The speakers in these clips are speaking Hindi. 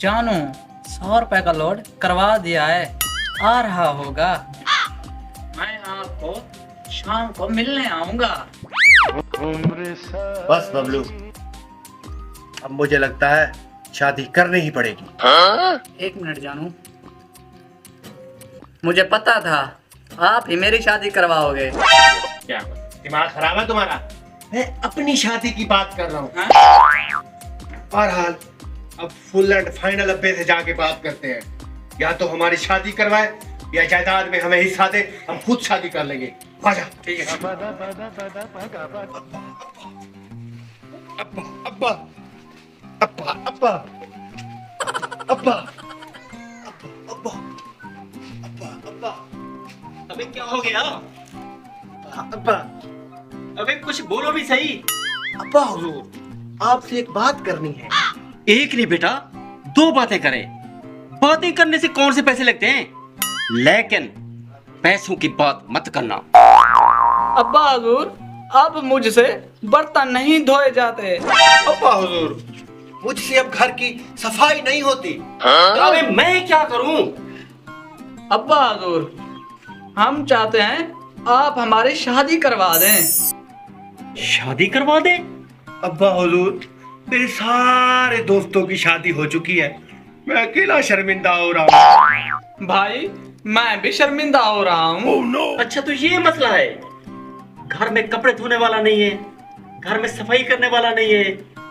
जानू 100 रुपए का लोड करवा दिया है, आ रहा होगा। मैं आपको शाम को मिलने आऊंगा। बस बबलू, अब मुझे लगता है शादी करनी ही पड़ेगी। 1 मिनट जानू, मुझे पता था आप ही मेरी शादी करवाओगे। क्या दिमाग खराब है तुम्हारा? मैं अपनी शादी की बात कर रहा हूँ। बहरहाल अब फुल एंड फाइनल अब्बे से जाके बात करते हैं। या तो हमारी शादी करवाए या जायदाद में हमें हिस्सा दे, हम खुद शादी कर लेंगे। आजा। ठीक है। अब्बा अब्बा अब्बा अब्बा अब्बा अब्बा अब्बा। अबे क्या हो गया? अब्बा अबे कुछ बोलो भी सही। अब्बा हुजूर, आपसे एक बात करनी है। एक नहीं बेटा, 2 बातें करें। बातें करने से कौन से पैसे लगते हैं, लेकिन पैसों की बात मत करना। अब्बा हुजूर, अब मुझसे बर्तन नहीं धोए जाते। अब्बा हुजूर, मुझसे अब घर की सफाई नहीं होती। अबे मैं क्या करूं? अब्बा हुजूर, हम चाहते हैं आप हमारी शादी करवा दें। शादी करवा दे? अब्बा हुजूर, मेरे सारे दोस्तों की शादी हो चुकी है, मैं अकेला शर्मिंदा हो रहा हूँ। भाई मैं भी शर्मिंदा हो रहा हूँ। Oh, no. अच्छा तो ये मसला है। घर में कपड़े धोने वाला नहीं है, घर में सफाई करने वाला नहीं है,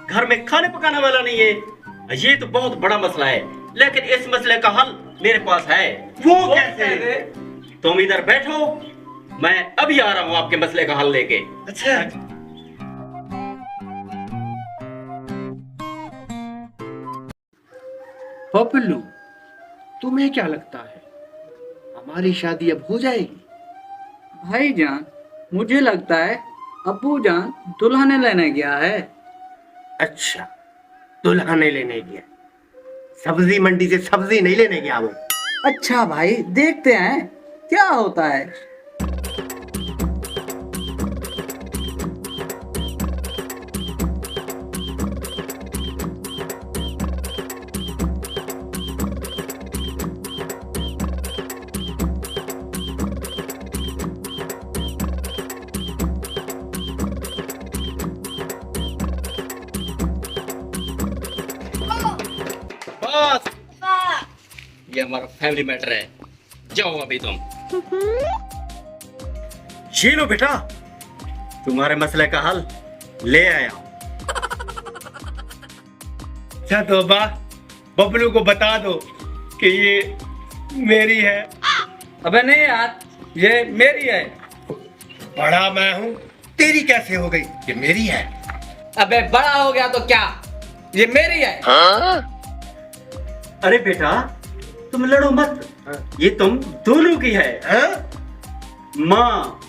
घर में खाने पकाने वाला नहीं है। ये तो बहुत बड़ा मसला है, लेकिन इस मसले का हल मेरे पास है। वो कैसे? तुम इधर बैठो, मैं अभी आ रहा हूँ आपके मसले का हल लेके। अच्छा। पप्पू, तुम्हें क्या लगता है हमारी शादी अब हो जाएगी? भाईजान, मुझे लगता है अब्बू जान दुल्हने लेने गया है। अच्छा, दुल्हने लेने गया? सब्जी मंडी से सब्जी नहीं लेने गया वो? अच्छा भाई, देखते हैं क्या होता है। बस, ये हमारा फैमिली मैटर है। जाओ अभी तुम। ये लो बेटा, तुम्हारे मसले का हल ले आया। अच्छा तो बबलू को बता दो कि ये मेरी है। अबे नहीं यार, ये मेरी है। बड़ा मैं हूँ, तेरी कैसे हो गई? ये मेरी है। अबे बड़ा हो गया तो क्या, ये मेरी है। अरे बेटा तुम लड़ो मत, ये तुम दोनों की है। हाँ? माँ